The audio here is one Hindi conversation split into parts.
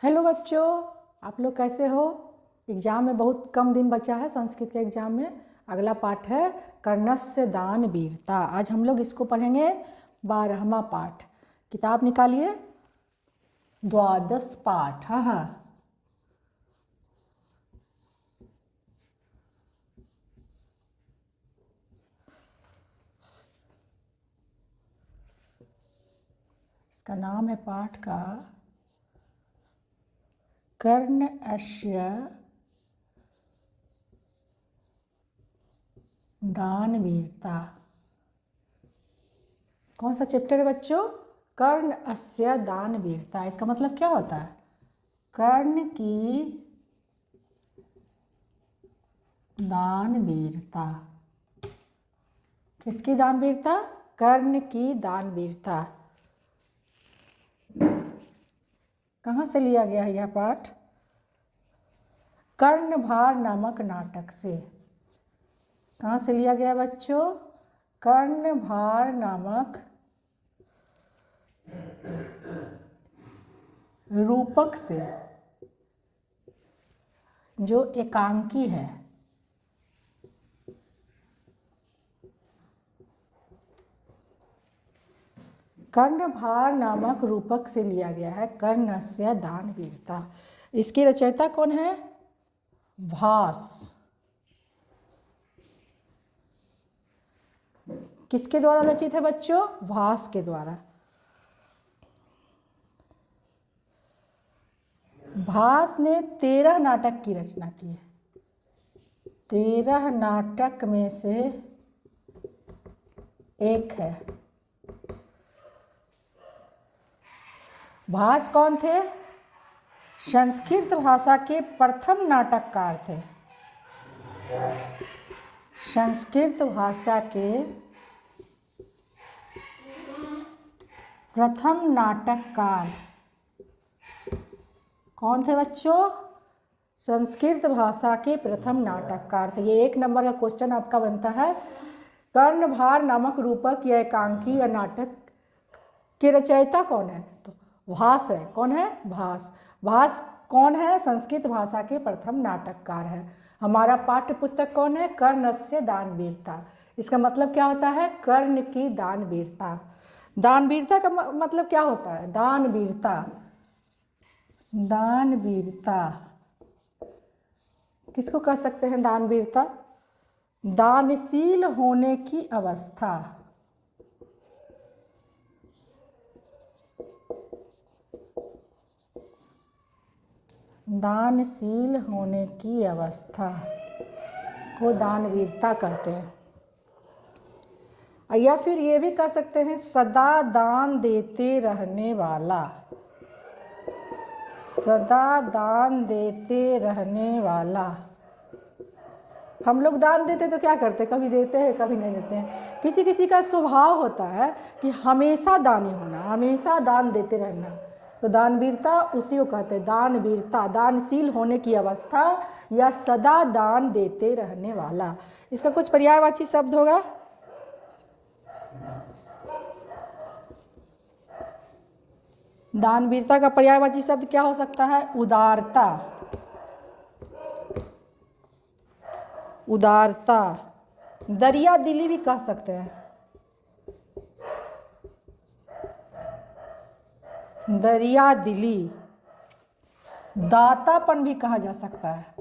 हेलो बच्चों, आप लोग कैसे हो। एग्ज़ाम में बहुत कम दिन बचा है। संस्कृत के एग्ज़ाम में अगला पाठ है कर्णस्य दान वीरता। आज हम लोग इसको पढ़ेंगे 12वां पाठ। किताब निकालिए, द्वादश पाठ। हाँ, इसका नाम है पाठ का कर्णस्य दान वीरता। कौन सा चैप्टर है बच्चों? कर्णस्य दान वीरता। इसका मतलब क्या होता है? कर्ण की दान वीरता। किसकी दान वीरता? कर्ण की दान वीरता। कहाँ से लिया गया है यह पाठ? कर्णभार नामक नाटक से। कहाँ से लिया गया बच्चों? कर्णभार नामक रूपक से, जो एकांकी है। कर्णभार नामक रूपक से लिया गया है कर्णस्य दान वीरता। इसके रचयिता कौन है? भास। किसके द्वारा रचित है बच्चों? भास के द्वारा। भास ने 13 नाटक की रचना की है। 13 नाटक में से एक है। भास कौन थे? संस्कृत भाषा के प्रथम नाटककार थे। संस्कृत भाषा के प्रथम नाटककार कौन थे बच्चों? संस्कृत भाषा के प्रथम नाटककार थे। ये 1 नंबर का क्वेश्चन आपका बनता है। कर्णभार नामक रूपक या एकांकी या नाटक के रचयिता कौन है? तो भास है। कौन है? भास। भास कौन है? संस्कृत भाषा के प्रथम नाटककार है। हमारा पाठ्य पुस्तक कौन है? कर्णस्य दान वीरता। इसका मतलब क्या होता है? कर्ण की दान वीरता। दान वीरता का मतलब क्या होता है? दान वीरता। दान वीरता किसको कह सकते हैं? दान वीरता दानशील होने की अवस्था। दानशील होने की अवस्था को दान वीरता कहते हैं। या फिर ये भी कह सकते हैं सदा दान देते रहने वाला। सदा दान देते रहने वाला। हम लोग दान देते तो क्या करते? कभी देते हैं, कभी नहीं देते हैं। किसी किसी का स्वभाव होता है कि हमेशा दानी होना, हमेशा दान देते रहना। तो दान वीरता उसी को कहते हैं। दान वीरता दानशील होने की अवस्था या सदा दान देते रहने वाला। इसका कुछ पर्यायवाची शब्द होगा। दान वीरता का पर्यायवाची शब्द क्या हो सकता है? उदारता। उदारता। दरिया दिली भी कह सकते हैं। दरिया दिली। दातापन भी कहा जा सकता है।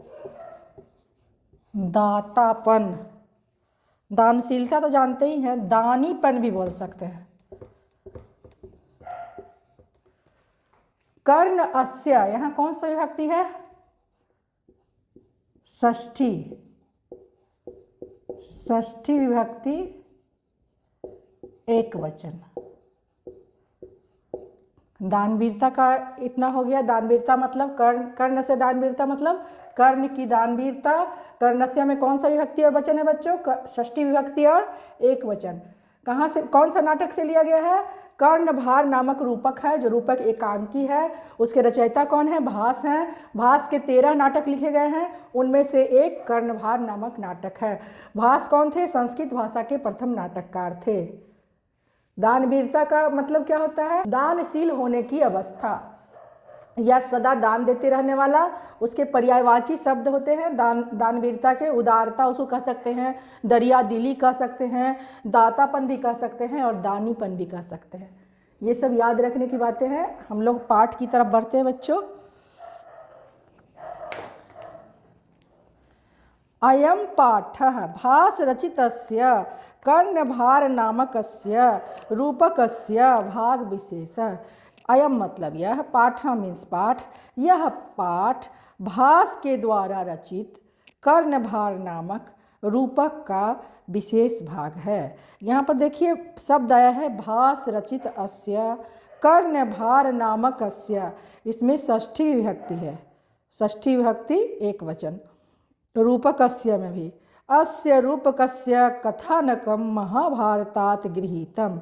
दातापन। दानशीलता तो जानते ही हैं, दानीपन भी बोल सकते हैं। कर्ण अस्य, यहाँ कौन सा विभक्ति है? षष्ठी। षष्ठी विभक्ति एक वचन। दान वीरता का इतना हो गया। दान वीरता मतलब कर्ण से दान वीरता मतलब कर्ण की दान वीरता। कर्णस्य में कौन सा विभक्ति और वचन है बच्चों? षष्ठी विभक्ति और एक वचन। कहाँ से, कौन सा नाटक से लिया गया है? कर्णभार नामक रूपक है, जो रूपक एकांकी है। उसके रचयिता कौन है? भास हैं। भास के 13 नाटक लिखे गए हैं, उनमें से एक कर्णभार नामक नाटक है। भास कौन थे? संस्कृत भाषा के प्रथम नाटककार थे। दान वीरता का मतलब क्या होता है? दानशील होने की अवस्था। या सदा दान देते रहने वाला, उसके पर्यायवाची शब्द होते हैं दानवीरता के। उदारता उसको कह सकते हैं, दरिया दिली कह सकते हैं, दातापन भी कह सकते हैं और दानीपन भी कह सकते हैं। ये सब याद रखने की बातें हैं। हम लोग पाठ की तरफ बढ़ते हैं बच्चों। अयं पाठः भासरचितस्य कर्णभार नामकस्य रूपकस्य भाग विशेषः। अयम मतलब यह, पाठ मीन्स पाठ, यह पाठ भास के द्वारा रचित कर्णभार नामक रूपक का विशेष भाग है। यहाँ पर देखिए शब्द आया है भास रचित अस्य कर्णभार नामकस्य, इसमें षष्ठी विभक्ति है, षष्ठी विभक्ति एक वचन। रूपकस्य में भी अस्य रूपकस्य कथानकम महाभारतात गृहीतम।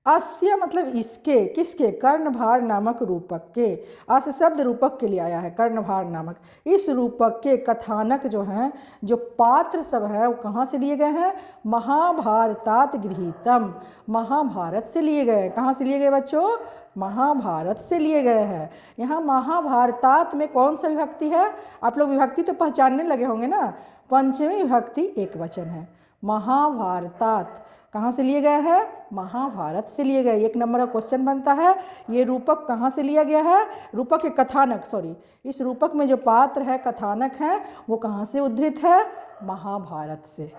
अस्य मतलब इसके, किसके, कर्णभार नामक रूपक के। अस्य शब्द रूपक के लिए आया है, कर्णभार नामक। इस रूपक के कथानक जो हैं, जो पात्र सब है, वो कहाँ से लिए गए हैं? महाभारतात गृहीतम, महाभारत से लिए गए। कहाँ से लिए गए बच्चों? महाभारत से लिए गए हैं। यहाँ महाभारतात में कौन सा विभक्ति है? आप लोग विभक्ति तो पहचानने लगे होंगे ना, पंचमी विभक्ति एक वचन है। महाभारतात कहाँ से लिए गए हैं? महाभारत से लिए गए। एक नंबर का क्वेश्चन बनता है, ये रूपक कहाँ से लिया गया है? रूपक के कथानक, सॉरी, इस रूपक में जो पात्र है, कथानक है, वो कहाँ से उद्धृत है? महाभारत से।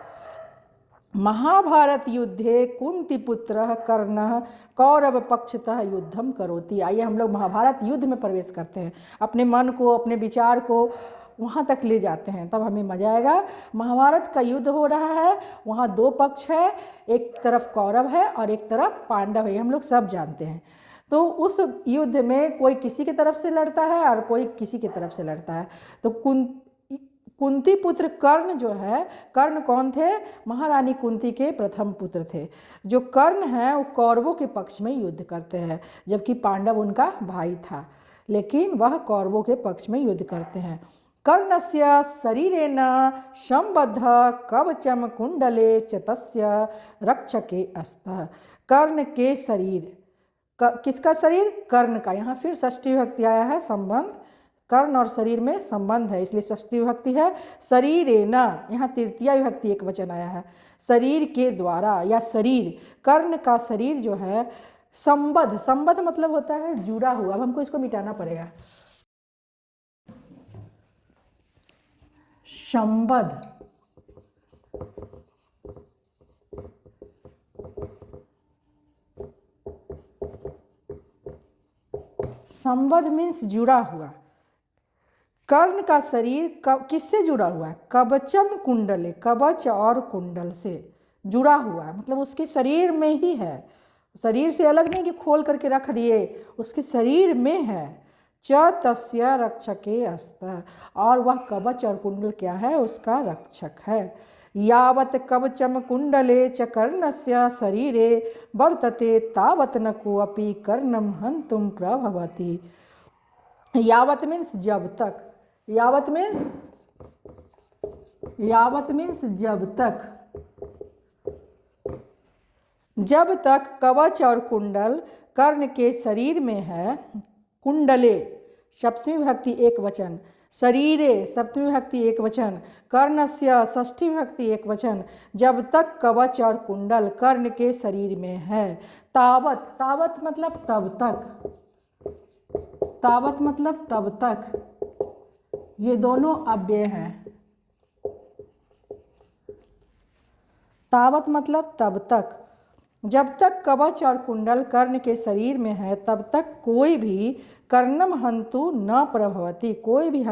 महाभारत युद्धे कुंतीपुत्रः कर्णः कौरव पक्षतः युद्धम करोति। आइए हम लोग महाभारत युद्ध में प्रवेश करते हैं, अपने मन को, अपने विचार को वहाँ तक ले जाते हैं, तब हमें मजा आएगा। महाभारत का युद्ध हो रहा है, वहाँ दो पक्ष है, एक तरफ कौरव है और एक तरफ पांडव है, हम लोग सब जानते हैं। तो उस युद्ध में कोई किसी की तरफ से लड़ता है और कोई किसी की तरफ से लड़ता है। तो कुंती पुत्र कर्ण जो है, कर्ण कौन थे? महारानी कुंती के प्रथम पुत्र थे। जो कर्ण हैं वो कौरवों के पक्ष में युद्ध करते हैं, जबकि पांडव उनका भाई था, लेकिन वह कौरवों के पक्ष में युद्ध करते हैं। कर्णस्य शरीरेण संबद्ध कवचम कुंडले च तस्य रक्षके अस्तः। कर्ण के शरीर, किसका शरीर? कर्ण का। यहाँ फिर षष्ठी विभक्ति आया है, संबंध, कर्ण और शरीर में संबंध है, इसलिए षष्ठी विभक्ति है। शरीरेण, यहाँ तृतीया विभक्ति एक वचन आया है, शरीर के द्वारा या शरीर, कर्ण का शरीर जो है संबद्ध, संबद्ध मतलब होता है जुड़ा हुआ। अब हमको इसको मिटाना पड़ेगा। संबद्ध, संबद्ध मीन्स जुड़ा हुआ। कर्ण का शरीर किससे जुड़ा हुआ है? कवचम कुंडले, कवच और कुंडल से जुड़ा हुआ है, मतलब उसके शरीर में ही है, शरीर से अलग नहीं कि खोल करके रख दिए, उसके शरीर में है। च तस्य रक्षके अस्तः, और वह कवच और कुंडल क्या है? उसका रक्षक है। यावत कवचम कुंडले च कर्णस्य शरीरे वर्तते तावत न कोऽपि कर्णम हन्तुं प्रभवति। यावत मीन्स जब तक, यावत मीन्स जब तक, जब तक कवच और कुंडल कर्ण के शरीर में है। कुंडले सप्तमी विभक्ति एक वचन, शरीरे सप्तमी विभक्ति एक वचन, कर्णस्य षष्ठी विभक्ति एक वचन। जब तक कवच और कुंडल कर्ण के शरीर में है। तावत, तावत मतलब तब तक, तावत मतलब तब तक, ये दोनों अव्यय हैं। तावत मतलब तब तक, जब तक कवच और कुंडल कर्ण के शरीर में है तब तक कोई भी कर्णम हंतु न प्रभवति, कोई भी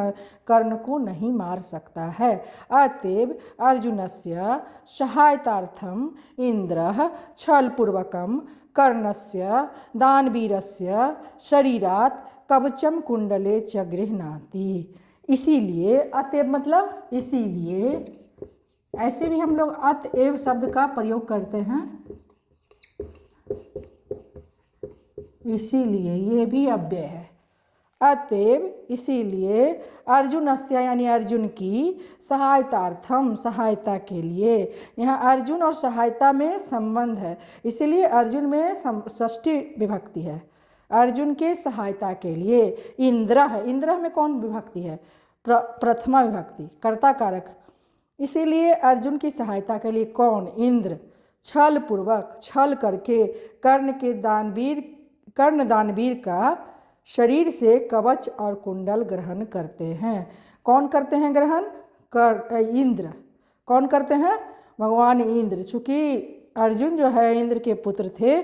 कर्ण को नहीं मार सकता है। अतएव अर्जुनस्य सहायतार्थम इंद्रः छलपूर्वकम कर्णस्य दानवीरस्य शरीरात् कवचम कुंडले च गृह्णाति। इसीलिए, अतएव मतलब इसीलिए, ऐसे भी हम लोग अतएव शब्द का प्रयोग करते हैं, इसीलिए, ये भी अव्यय है। अतएव इसीलिए अर्जुनस्य यानी अर्जुन की सहायतार्थम, सहायता के लिए, यहाँ अर्जुन और सहायता में संबंध है, इसीलिए अर्जुन में षष्ठी विभक्ति है। अर्जुन के सहायता के लिए इंद्र है, इंद्र में कौन विभक्ति है, प्रथमा विभक्ति, कर्ता कारक, इसीलिए अर्जुन की सहायता के लिए कौन, इंद्र छल पूर्वक, छल करके कर्ण दानवीर का शरीर से कवच और कुंडल ग्रहण करते हैं। कौन करते हैं ग्रहण, इंद्र। कौन करते हैं, भगवान इंद्र। चूँकि अर्जुन जो है इंद्र के पुत्र थे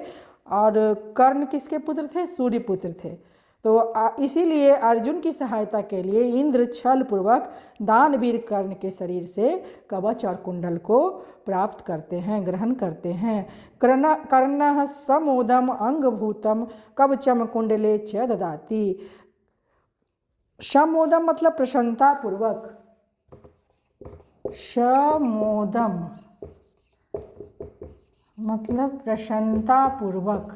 और कर्ण किसके पुत्र थे, सूर्य पुत्र थे, तो इसीलिए अर्जुन की सहायता के लिए इंद्र छल पूर्वक दानवीर कर्ण के शरीर से कवच और कुंडल को प्राप्त करते हैं, ग्रहण करते हैं। कर्ण समोदम अंगभूतम कवचम कुंडले च ददाति। समोदम मतलब प्रसन्नता पूर्वक, समोदम मतलब प्रसन्नता पूर्वक,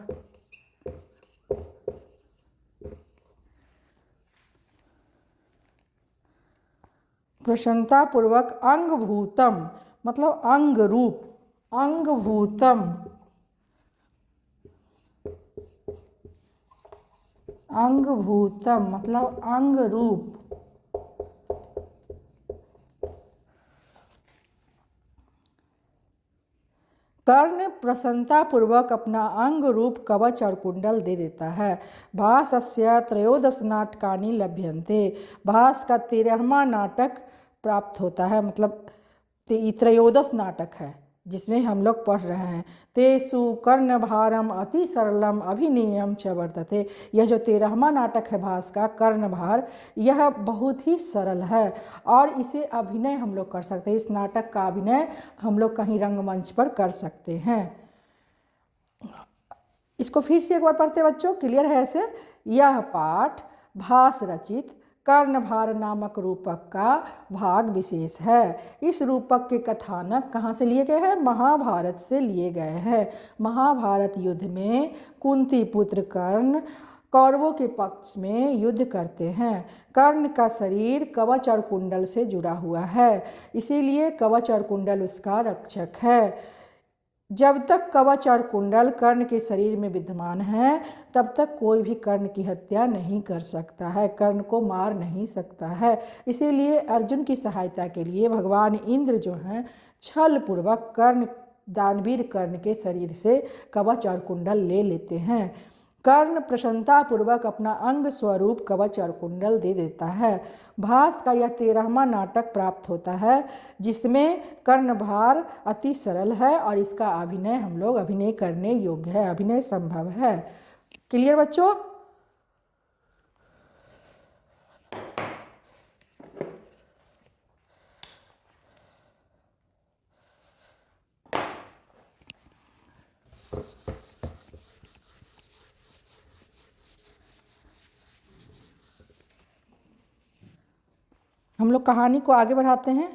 प्रसन्नता पूर्वक अंगभूतम मतलब अंग रूप, अंगभूतम अंगभूतम मतलब अंग रूप, कर्ण प्रसन्नता पूर्वक अपना अंग रूप कवच और कुंडल दे देता है। भासस्य त्रयोदश नाटकानि लभ्यन्ते। भास का 13वां नाटक प्राप्त होता है, मतलब त्रयोदश नाटक है जिसमें हम लोग पढ़ रहे हैं। तेसु कर्णभारम अति सरलम अभिनीयम च वर्तते। यह जो 13वां नाटक है भास का कर्णभार, यह बहुत ही सरल है और इसे अभिनय हम लोग कर सकते हैं। इस नाटक का अभिनय हम लोग कहीं रंगमंच पर कर सकते हैं। इसको फिर से एक बार पढ़ते बच्चों, क्लियर है ऐसे। यह पाठ भास रचित कर्णभार नामक रूपक का भाग विशेष है। इस रूपक के कथानक कहाँ से लिए गए हैं, महाभारत से लिए गए हैं। महाभारत युद्ध में कुंती पुत्र कर्ण कौरवों के पक्ष में युद्ध करते हैं। कर्ण का शरीर कवच और कुंडल से जुड़ा हुआ है, इसीलिए कवच और कुंडल उसका रक्षक है। जब तक कवच और कुंडल कर्ण के शरीर में विद्यमान है तब तक कोई भी कर्ण की हत्या नहीं कर सकता है, कर्ण को मार नहीं सकता है। इसीलिए अर्जुन की सहायता के लिए भगवान इंद्र जो हैं छल पूर्वक दानवीर कर्ण के शरीर से कवच और कुंडल ले लेते हैं। कर्ण प्रसन्नता पूर्वक अपना अंग स्वरूप कवच और कुंडल दे देता है। भास का यह 13वां नाटक प्राप्त होता है जिसमें कर्णभार अति सरल है और इसका अभिनय हम लोग अभिनय करने योग्य है, अभिनय संभव है। क्लियर बच्चों। हम लोग कहानी को आगे बढ़ाते हैं।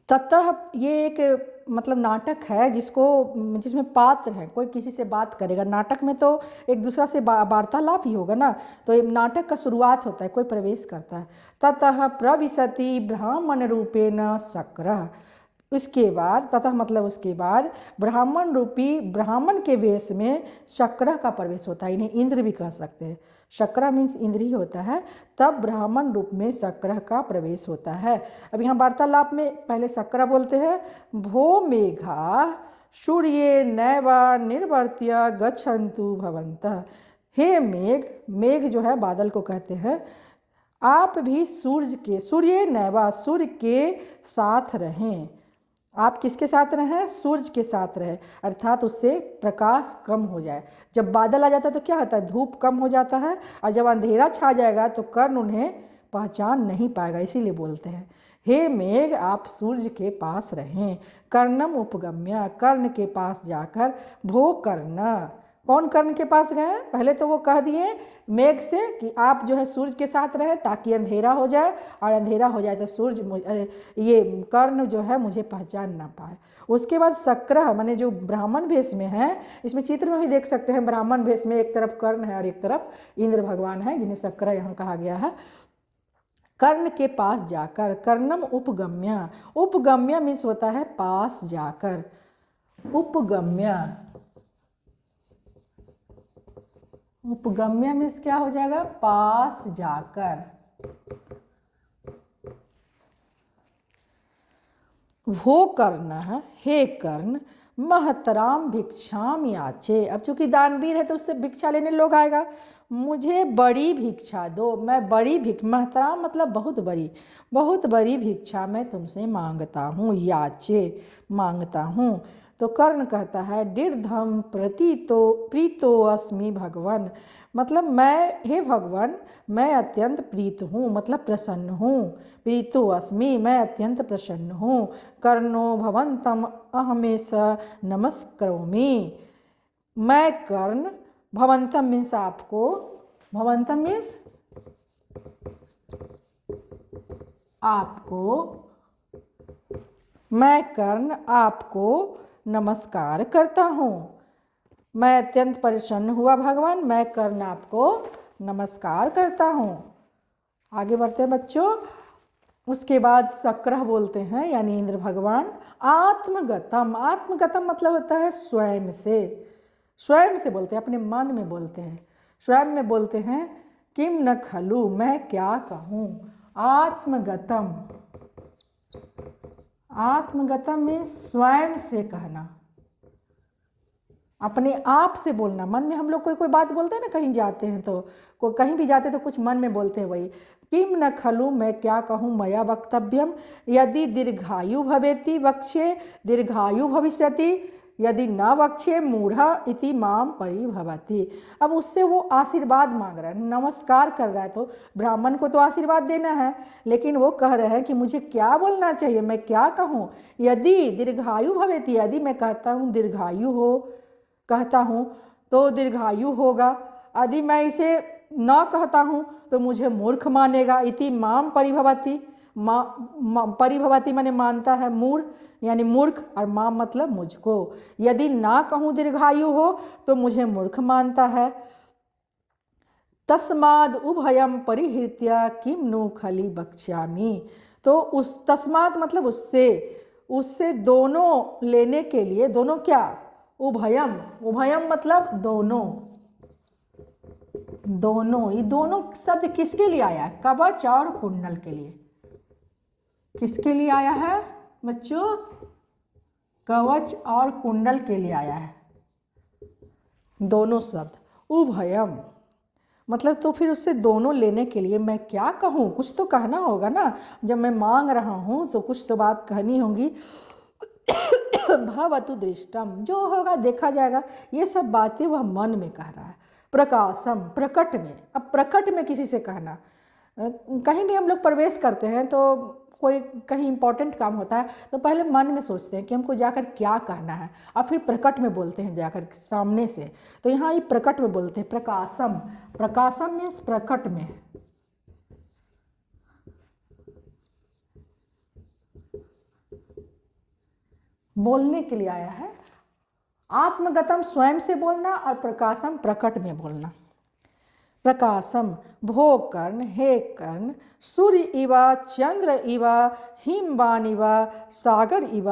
ततः ये एक मतलब नाटक है जिसमें पात्र हैं, कोई किसी से बात करेगा। नाटक में तो एक दूसरा से वार्तालाप ही होगा ना, तो ये नाटक का शुरुआत होता है, कोई प्रवेश करता है। ततः प्रविशति ब्राह्मण रूपेण शक्रः। उसके बाद ततः मतलब उसके बाद ब्राह्मण रूपी ब्राह्मण के वेश में शक्रः का प्रवेश होता है। इन्हें इंद्र भी कह सकते हैं, शक्रः मीन्स इंद्र ही होता है। तब ब्राह्मण रूप में शक्रः का प्रवेश होता है। अब यहाँ वार्तालाप में पहले शक्रः बोलते हैं, भो मेघा सूर्ये नैव निर्वर्त्य गच्छन्तु भवन्तः। हे मेघ, मेघ जो है बादल को कहते हैं, आप भी सूर्य नैवा सूर्य के साथ रहें। आप किसके साथ रहें, सूर्य के साथ रहें, अर्थात उससे प्रकाश कम हो जाए। जब बादल आ जाता है तो क्या होता है, धूप कम हो जाता है, और जब अंधेरा छा जाएगा तो कर्ण उन्हें पहचान नहीं पाएगा, इसीलिए बोलते हैं हे मेघ आप सूर्य के पास रहें। कर्णम उपगम्य, कर्ण के पास जाकर भो कर्ण। कौन कर्ण के पास गए, पहले तो वो कह दिए मेघ से कि आप जो है सूर्य के साथ रहें ताकि अंधेरा हो जाए, और अंधेरा हो जाए तो सूर्य ये कर्ण जो है मुझे पहचान ना पाए। उसके बाद शक्रः माने जो ब्राह्मण भेष में है, इसमें चित्र में भी देख सकते हैं ब्राह्मण भेष में एक तरफ कर्ण है और एक तरफ इंद्र भगवान है, जिन्हें शक्रः यहाँ कहा गया है। कर्ण के पास जाकर, कर्णम उपगम्य, उपगम्य मीन्स होता है पास जाकर, उपगम्य उपगम्य मीन्स क्या हो जाएगा, पास जाकर। वो कर्ण है, हे कर्ण, महतराम भिक्षाम याचे। अब चूंकि दानवीर है तो उससे भिक्षा लेने लोग आएगा, मुझे बड़ी भिक्षा दो, मैं बड़ी महतराम मतलब बहुत बड़ी भिक्षा मैं तुमसे मांगता हूँ, याचे मांगता हूँ। तो कर्ण कहता है दीर्घम प्रीतो अस्मि भगवान, मतलब मैं, हे भगवान, मैं अत्यंत प्रीत हूँ, मतलब प्रसन्न हूँ। प्रीतो अस्मि, मैं अत्यंत प्रसन्न हूँ। कर्णो भवन्तम अहमेश नमस्करोमि, मैं कर्ण, भवन्तम मीन्स आपको, भवन्तम मीन्स आपको, मैं कर्ण आपको नमस्कार करता हूँ। मैं अत्यंत प्रसन्न हुआ भगवान, मैं कर्ण आपको नमस्कार करता हूँ। आगे बढ़ते हैं बच्चों। उसके बाद शक्रः बोलते हैं यानी इंद्र भगवान। आत्मगतम, आत्मगतम मतलब होता है स्वयं से, स्वयं से बोलते हैं, अपने मन में बोलते हैं, स्वयं में बोलते हैं। किम न खलु, मैं क्या कहूँ। आत्मगतम, आत्मगतम में स्वयं से कहना, अपने आप से बोलना। मन में हम लोग कोई बात बोलते हैं ना, कहीं जाते हैं तो कहीं भी जाते हैं तो कुछ मन में बोलते हैं, वही किम न खलु, मैं क्या कहूँ, मया वक्तव्यम, यदि दीर्घायु भवेति वक्ष्ये दीर्घायु भविष्यति, यदि न वक्ष्ये मूढ़ा इति माम परिभवति। अब उससे वो आशीर्वाद मांग रहा है, नमस्कार कर रहा है, तो ब्राह्मण को तो आशीर्वाद देना है, लेकिन वो कह रहे हैं कि मुझे क्या बोलना चाहिए, मैं क्या कहूँ। यदि दीर्घायु भवेति, यदि मैं कहता हूँ दीर्घायु हो, कहता हूँ तो दीर्घायु होगा, यदि मैं इसे न कहता हूँ तो मुझे मूर्ख मानेगा। इति माम परिभवति, परिभवति माने मानता है, मूढ़ यानी मूर्ख, और माम मतलब मुझको। यदि ना कहूँ दीर्घायु हो तो मुझे मूर्ख मानता है। तस्माद उभयम परिहृत्य किम नु खली बक्ष्यामि, तो उस तस्माद मतलब उससे, उससे दोनों लेने के लिए, दोनों क्या, उभयम, उभयम मतलब दोनों, दोनों, ये दोनों शब्द किसके लिए आया है, कवच और कुंडल के लिए। किसके लिए आया है बच्चों, कवच और कुंडल के लिए आया है दोनों शब्द। उभयम मतलब, तो फिर उससे दोनों लेने के लिए मैं क्या कहूँ, कुछ तो कहना होगा ना, जब मैं मांग रहा हूँ तो कुछ तो बात कहनी होगी। भवतु दृष्टम, जो होगा देखा जाएगा, ये सब बातें वह मन में कह रहा है। प्रकाशम प्रकट में, अब प्रकट में किसी से कहना, कहीं भी हम लोग प्रवेश करते हैं तो कोई कहीं इंपॉर्टेंट काम होता है तो पहले मन में सोचते हैं कि हमको जाकर क्या कहना है, और फिर प्रकट में बोलते हैं जाकर सामने से। तो यहाँ ये प्रकट में बोलते हैं, प्रकाशम, प्रकाशम मीन्स प्रकट में। बोलने के लिए आया है। आत्मगतम स्वयं से बोलना, और प्रकाशम प्रकट में बोलना। प्रकाशम, भो कर्ण, हे कर्ण, सूर्य इव चंद्र इव हिमवान इव सागर इव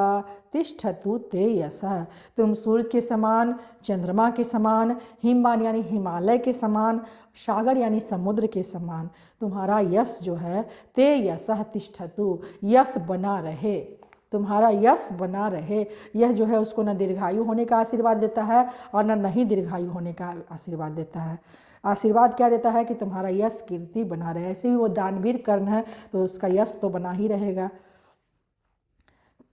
तिष्ठतु ते यशः, तुम सूर्य के समान, चंद्रमा के समान, हिमवान यानी हिमालय के समान, सागर यानी समुद्र के समान तुम्हारा यश जो है, ते यशः तिष्ठतु, यश बना रहे, तुम्हारा यश बना रहे। यह जो है उसको न दीर्घायु होने का आशीर्वाद देता है और न नहीं दीर्घायु होने का आशीर्वाद देता है। आशीर्वाद क्या देता है कि तुम्हारा यश कीर्ति बना रहे। ऐसे भी वो दानवीर कर्ण है तो उसका यश तो बना ही रहेगा।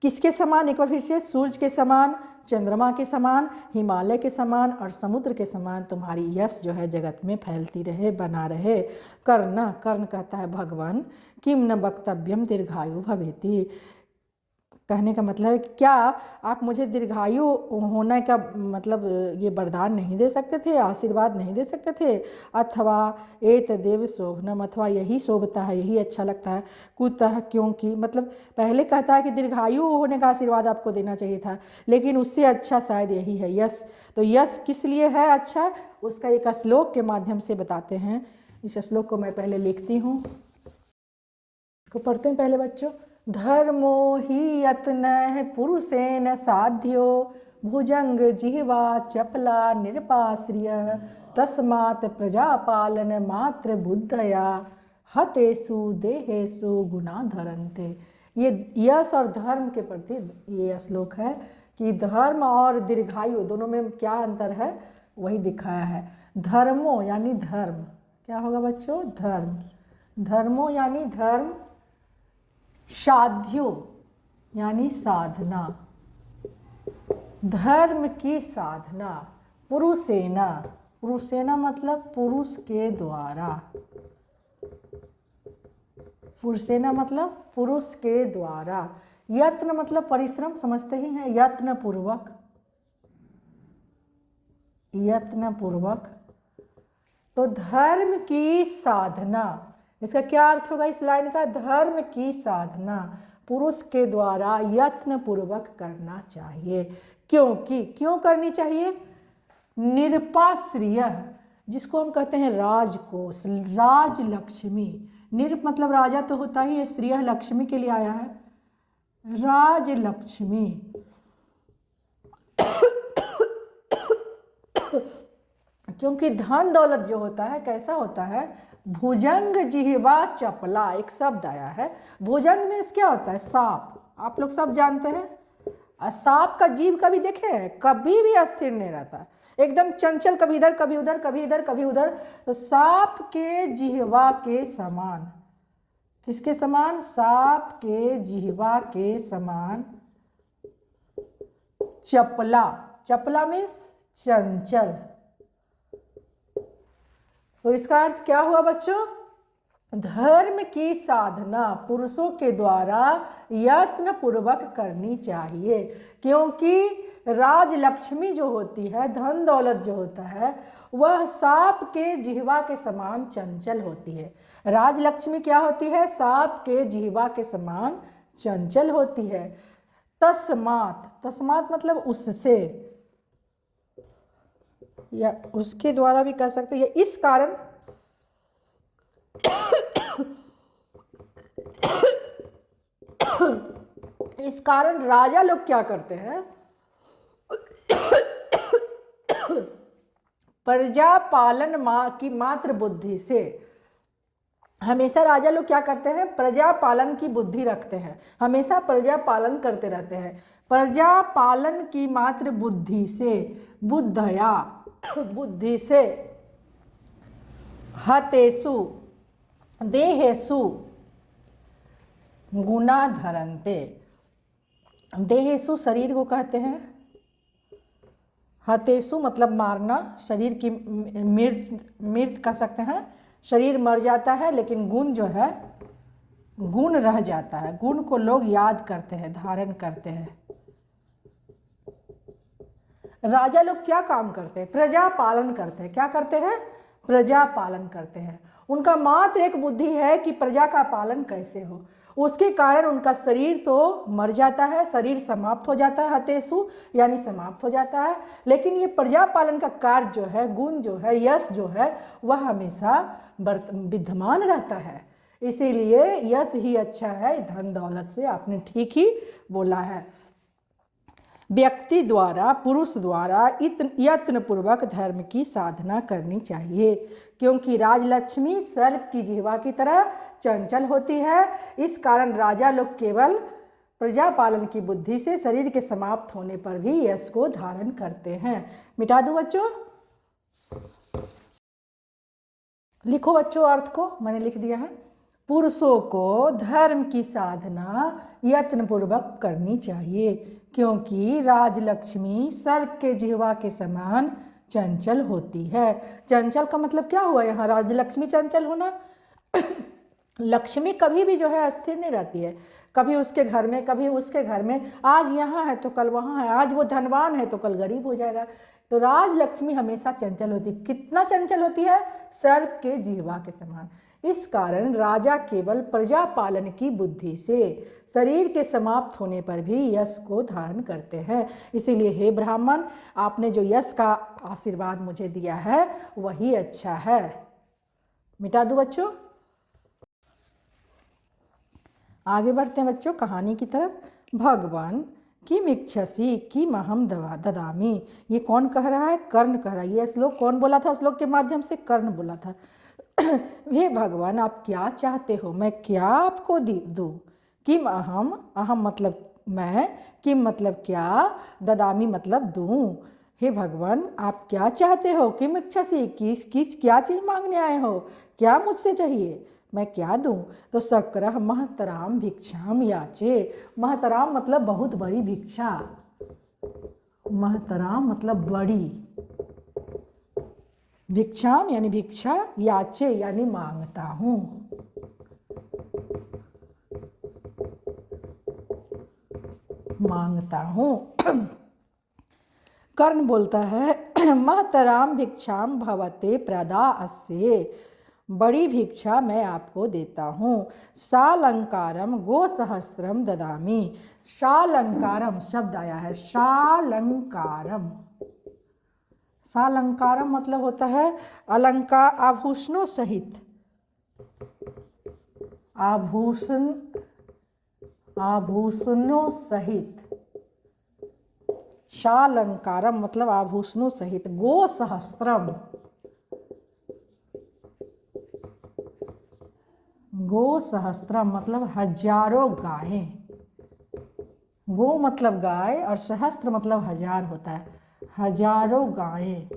किसके समान, एक बार फिर से, सूर्य के समान, चंद्रमा के समान, हिमालय के समान और समुद्र के समान तुम्हारी यश जो है जगत में फैलती रहे, बना रहे। कर्ण, कर्ण कहता है भगवान, किम न वक्तव्यम दीर्घायु भवेति, कहने का मतलब है कि क्या आप मुझे दीर्घायु होने का मतलब ये वरदान नहीं दे सकते थे, आशीर्वाद नहीं दे सकते थे। अथवा एतदेव शोभनम, अथवा यही शोभता है, यही अच्छा लगता है। कुतः, क्योंकि, मतलब पहले कहता है कि दीर्घायु होने का आशीर्वाद आपको देना चाहिए था, लेकिन उससे अच्छा शायद यही है, यश। तो यश किस लिए है अच्छा, उसका एक श्लोक के माध्यम से बताते हैं। इस श्लोक को मैं पहले लिखती हूँ, इसको पढ़ते हैं पहले बच्चों। धर्मो हि यत्न पुरुषेण साध्यो, भुजंग जिह्वा चपला निरपाश्रिय, तस्मात् प्रजापालन मात्र बुद्धया हतेषु देहेषु गुणा धरन्ते। ये यश और धर्म के प्रति ये श्लोक है कि धर्म और दीर्घायु दोनों में क्या अंतर है वही दिखाया है। धर्मो यानी धर्म, क्या होगा बच्चों? धर्म। धर्मो यानी धर्म, साध्यो यानी साधना, धर्म की साधना। पुरुषेना, पुरुषेना मतलब पुरुष के द्वारा, पुरुषेना मतलब पुरुष के द्वारा। यत्न मतलब परिश्रम, समझते ही हैं, यत्न पूर्वक, यत्न पूर्वक। तो धर्म की साधना, इसका क्या अर्थ होगा इस लाइन का? धर्म की साधना पुरुष के द्वारा यत्न पूर्वक करना चाहिए। क्योंकि क्यों करनी चाहिए? निरपाश्रिय, जिसको हम कहते हैं राजकोष, राजलक्ष्मी। निरप मतलब राजा तो होता ही है, श्रिय लक्ष्मी के लिए आया है, राजलक्ष्मी। क्योंकि धन दौलत जो होता है कैसा होता है? भुजंग जिह्वा चपला, एक शब्द आया है। भुजंग में क्या होता है? सांप, आप लोग सब जानते हैं। सांप का जीव कभी देखे हैं? कभी भी अस्थिर नहीं रहता, एकदम चंचल, कभी इधर कभी उधर, कभी इधर कभी उधर। तो सांप के जिह्वा के समान, किसके समान? सांप के जिह्वा के समान चपला। चपला मीन्स चंचल। तो इसका अर्थ क्या हुआ बच्चों? धर्म की साधना पुरुषों के द्वारा यत्न पूर्वक करनी चाहिए। क्योंकि राजलक्ष्मी जो होती है, धन दौलत जो होता है, वह सांप के जिह्वा के समान चंचल होती है। राजलक्ष्मी क्या होती है? सांप के जिह्वा के समान चंचल होती है। तस्मात्, तस्मात् मतलब उससे, या उसके द्वारा भी कह सकते हैं। इस कारण, इस कारण राजा लोग क्या करते हैं? प्रजा पालन की मात्र बुद्धि से, हमेशा राजा लोग क्या करते हैं? प्रजा पालन की बुद्धि रखते हैं, हमेशा प्रजा पालन करते रहते हैं। प्रजा पालन की मात्र बुद्धि से, बुद्धया बुद्धि से, हतेषु देहेषु गुणा धरन्ते। देहेषु शरीर को कहते हैं, हतेषु मतलब मारना, शरीर की मृत कह सकते हैं। शरीर मर जाता है लेकिन गुण जो है, गुण रह जाता है, गुण को लोग याद करते हैं, धारण करते हैं। राजा लोग क्या काम करते हैं? प्रजा पालन करते हैं। क्या करते हैं? प्रजा पालन करते हैं। उनका मात्र एक बुद्धि है कि प्रजा का पालन कैसे हो। उसके कारण उनका शरीर तो मर जाता है, शरीर समाप्त हो जाता है, हतेषु यानी समाप्त हो जाता है, लेकिन ये प्रजा पालन का कार्य जो है, गुण जो है, यश जो है, वह हमेशा विद्यमान रहता है। इसीलिए यश ही अच्छा है धन दौलत से। आपने ठीक ही बोला है। व्यक्ति द्वारा, पुरुष द्वारा यत्न पूर्वक धर्म की साधना करनी चाहिए। क्योंकि राजलक्ष्मी सर्प की जिह्वा की तरह चंचल होती है। इस कारण राजा लोग केवल प्रजा पालन की बुद्धि से शरीर के समाप्त होने पर भी यश को धारण करते हैं। मिटा दूं बच्चों? लिखो बच्चों अर्थ को, मैंने लिख दिया है। पुरुषों को धर्म की साधना यत्न पूर्वक करनी चाहिए, क्योंकि राजलक्ष्मी सर्प के जिह्वा के समान चंचल होती है। चंचल का मतलब क्या हुआ यहाँ? राजलक्ष्मी चंचल होना। लक्ष्मी कभी भी जो है अस्थिर नहीं रहती है, कभी उसके घर में कभी उसके घर में, आज यहाँ है तो कल वहाँ है, आज वो धनवान है तो कल गरीब हो जाएगा। तो राजलक्ष्मी हमेशा चंचल होती है। कितना चंचल होती है? सर्प के जिह्वा के समान। इस कारण राजा केवल प्रजा पालन की बुद्धि से शरीर के समाप्त होने पर भी यश को धारण करते हैं। इसीलिए हे ब्राह्मण, आपने जो यश का आशीर्वाद मुझे दिया है वही अच्छा है। मिटा दूं बच्चों? आगे बढ़ते हैं बच्चों कहानी की तरफ। भगवान किम इच्छसि किम अहम ददामि। ये कौन कह रहा है? कर्ण कह रहा है। ये श्लोक कौन बोला था? श्लोक के माध्यम से कर्ण बोला था। हे भगवान, आप क्या चाहते हो, मैं क्या आपको दूँ? किम अहम, अहम मतलब मैं, किम मतलब क्या, ददामी मतलब दूँ। हे भगवान, आप क्या चाहते हो? किम इच्छसि, किस किस क्या चीज़ मांगने आए हो? क्या मुझसे चाहिए? मैं क्या दूँ? तो शक्रः महतराम भिक्षाम याचे। महतराम मतलब बहुत बड़ी भिक्षा। महतराम मतलब बड़ी, भिक्षाम यानी भिक्षा, याचे यानी मांगता हूँ। मांगता हूँ। कर्ण बोलता है महतराम भिक्षाम भवते प्रदा अस्य। बड़ी भिक्षा मैं आपको देता हूँ। शालंकारम गोसहस्त्रम ददामि। शालंकारम शब्द आया है, शालंकारम। शालंकारम मतलब होता है अलंकार, आभूषणों सहित। आभूषण, आभूषणों सहित। शालंकारम मतलब आभूषणों सहित। गोसहस्त्रम, गोसहस्त्रम मतलब हजारों गायें। गो मतलब गाय और सहस्त्र मतलब हजार होता है, हजारों गायें।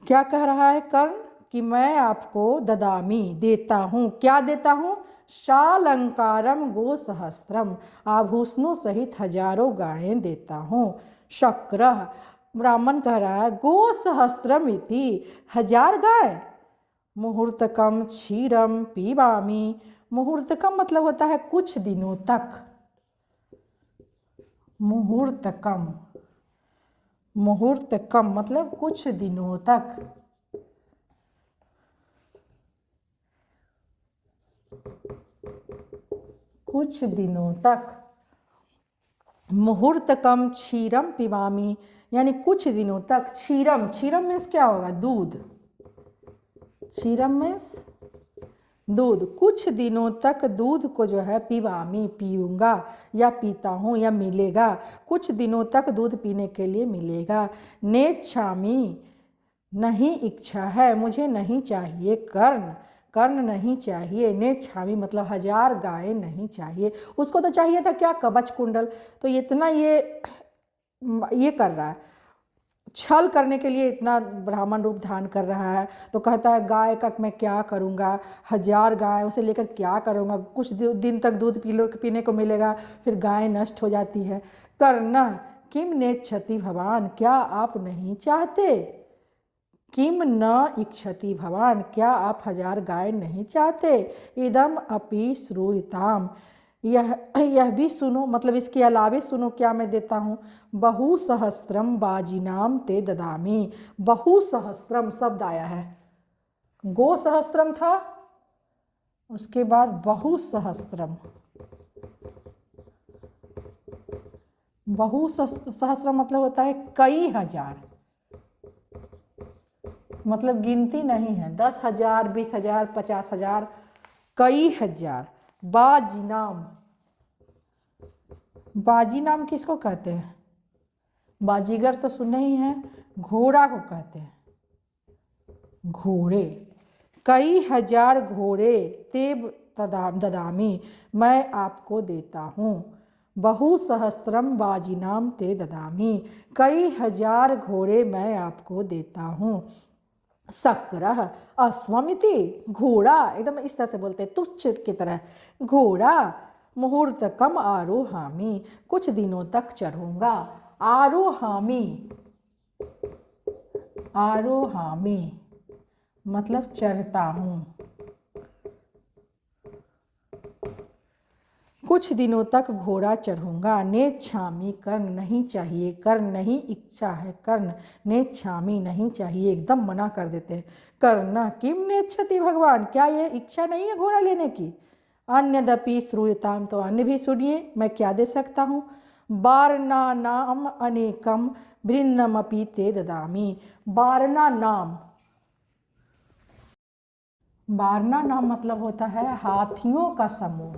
क्या कह रहा है कर्ण? कि मैं आपको ददामी देता हूँ। क्या देता हूँ? शालंकारम गोसहस्त्रम, आभूषणों सहित हजारों गायें देता हूँ। शक्र, ब्राह्मण कह रहा है गोसहस्त्रम इति, हजार गाय। मुहूर्तकम क्षीरम पीबामी। मुहूर्तकम मतलब होता है कुछ दिनों तक। मुहूर्तकम, मुहूर्तकम मतलब कुछ दिनों तक। कुछ दिनों तक। मुहूर्तकम क्षीरम पिबामी यानी कुछ दिनों तक। क्षीरम, क्षीरम मीन्स क्या होगा? दूध। क्षीरम मीन्स दूध। कुछ दिनों तक दूध को जो है पिबामी पीऊँगा या पीता हूँ या मिलेगा। कुछ दिनों तक दूध पीने के लिए मिलेगा। नेच्छामि नहीं इच्छा है, मुझे नहीं चाहिए। कर्ण, कर्ण नहीं चाहिए। नेच्छामि मतलब हजार गायें नहीं चाहिए। उसको तो चाहिए था क्या? कवच कुंडल। तो इतना ये कर रहा है, छल करने के लिए इतना ब्राह्मण रूप धारण कर रहा है। तो कहता है गाय का मैं क्या करूँगा, हजार गाय उसे लेकर क्या करूँगा? कुछ दिन तक दूध पीने को मिलेगा, फिर गाय नष्ट हो जाती है। करना किम नेच्छति भवान, क्या आप नहीं चाहते? किम न इच्छति भवान, क्या आप हजार गाय नहीं चाहते? इदम अपि श्रूयताम, यह भी सुनो, मतलब इसके अलावे सुनो क्या मैं देता हूँ। बहुसहस्त्रम बाजिनाम ते ददामी। बहुसहस्त्रम शब्द आया है, गो सहस्त्रम था, उसके बाद बहुसहस्त्रम। बहुसहस्त्रम मतलब होता है कई हजार, मतलब गिनती नहीं है। 10,000, 20,000, 50,000, कई हजार। बाजिनाम, बाजी नाम किसको कहते हैं? बाजीगर तो सुने ही हैं, घोड़ा को कहते हैं, घोड़े। कई हजार घोड़े तेब ददामी, मैं आपको देता हूँ। बहुसहस्त्रम बाजिनाम ते ददामी, कई हजार घोड़े मैं आपको देता हूँ। शक्रः अश्वमिति, घोड़ा, एकदम इस तरह से बोलते हैं तुच्छ की तरह। घोड़ा। मुहूर्तकम आरोहामी, कुछ दिनों तक चढ़ूंगा। आरोहामी, आरोहामी मतलब चढ़ता हूँ। कुछ दिनों तक घोड़ा चढ़ूंगा। नेच्छामी कर्ण नहीं चाहिए, कर्ण नहीं इच्छा है। कर्ण नेच्छामी नहीं चाहिए, एकदम मना कर देते हैं। कर्ण किम नेच्छति भगवान, क्या ये इच्छा नहीं है घोड़ा लेने की? अन्यदपि श्रूयताम, तो अन्य भी सुनिए मैं क्या दे सकता हूँ। वारणा नाम अनेकम वृंदमपि ते ददामी। वारणा नाम, वारणा नाम मतलब होता है हाथियों का समूह।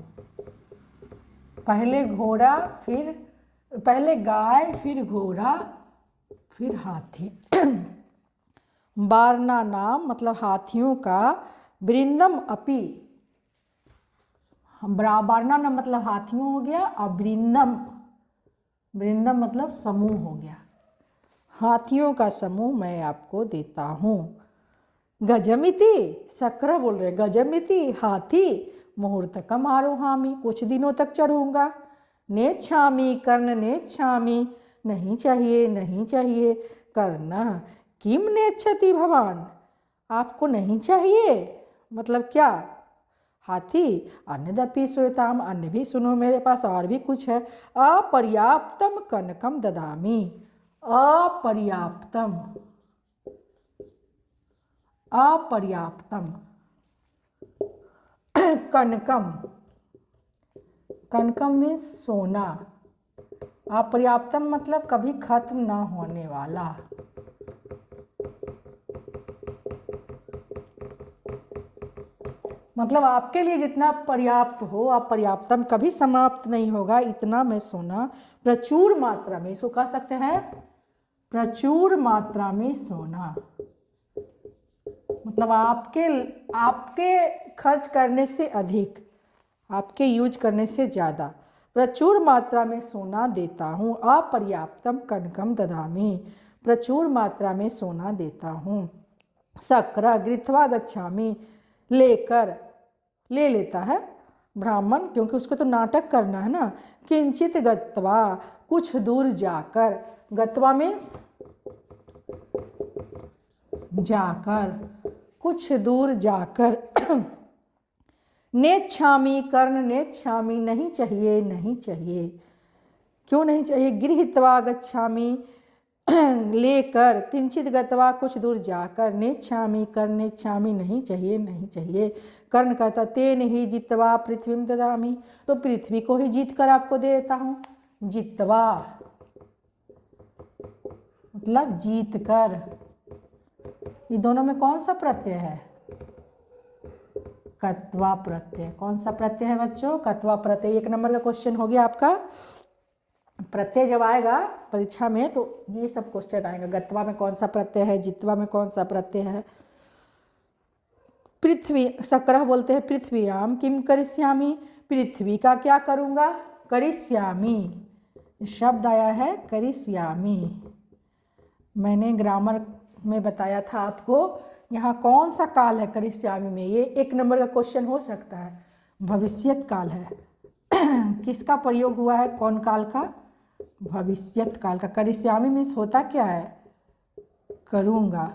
पहले घोड़ा, फिर पहले गाय, फिर घोड़ा, फिर हाथी। वारना नाम मतलब हाथियों का, वृंदम अपि, वारना नाम मतलब हाथियों हो गया, और वृंदम, वृंदम मतलब समूह हो गया। हाथियों का समूह मैं आपको देता हूँ। गजमिति, शक्र बोल रहे, गजमिति हाथी मुहूर्तकम आरोहामी, कुछ दिनों तक चढ़ूंगा। नेच्छामी कर्ण, नेच्छामी नहीं चाहिए, नहीं चाहिए। कर्ण किम नेच्छति भवान, आपको नहीं चाहिए मतलब क्या। हाथी अन्यदपि श्रूयताम, अन्य भी सुनो, मेरे पास और भी कुछ है। अपर्याप्तम कनकम ददामी, अपर्याप्तम, अपर्याप्तम कनकम, कनकम मीन्स सोना, अपर्याप्तम मतलब कभी खत्म ना होने वाला। मतलब आपके लिए जितना पर्याप्त हो, अपर्याप्तम कभी समाप्त नहीं होगा, इतना मैं सोना प्रचुर मात्रा में, इसको कह सकते हैं प्रचुर मात्रा में सोना। मतलब आपके आपके खर्च करने से अधिक, आपके यूज करने से ज़्यादा प्रचुर मात्रा में सोना देता हूँ। अपर्याप्तम कनकम ददामी, प्रचुर मात्रा में सोना देता हूँ। शक्र गृध्वा गच्छामी, लेकर, ले लेता है ब्राह्मण, क्योंकि उसको तो नाटक करना है ना। किंचित गत्वा, कुछ दूर जाकर, गत्वा मीन्स जाकर, कुछ दूर जाकर। नेच्छामी कर्ण, नेच्छामी नहीं चाहिए, नहीं चाहिए। क्यों नहीं चाहिए। गृहीत्वा गच्छामी लेकर, किंचित गत्वा कुछ दूर जाकर, नेच्छामी कर्ण, नेच्छामी नहीं चाहिए, नहीं चाहिए। कर्ण कहता तेन ही जित्वा पृथ्वी ददामी, तो पृथ्वी को ही जीत कर आपको दे देता हूँ। जित्वा मतलब जीत कर। ये दोनों में कौन सा प्रत्यय है। कत्वा प्रत्यय। कौन सा प्रत्यय है बच्चों, कत्वा प्रत्यय। 1 नंबर का क्वेश्चन हो गया आपका। प्रत्यय जब आएगा परीक्षा में तो ये सब क्वेश्चन आएगा, गत्वा में कौन सा प्रत्यय है, जित्वा में कौन सा प्रत्यय है। पृथ्वी, शक्रः बोलते हैं पृथ्व्याम किम करिष्यामि, पृथ्वी का क्या करूँगा। करिष्यामि शब्द आया है करिष्यामि। मैंने ग्रामर में बताया था आपको, यहाँ कौन सा काल है करिष्यामि में, ये 1 नंबर का क्वेश्चन हो सकता है। भविष्यत काल है। किसका प्रयोग हुआ है, कौन काल का, भविष्यत काल का। करिष्यामि मीन्स होता क्या है, करूँगा।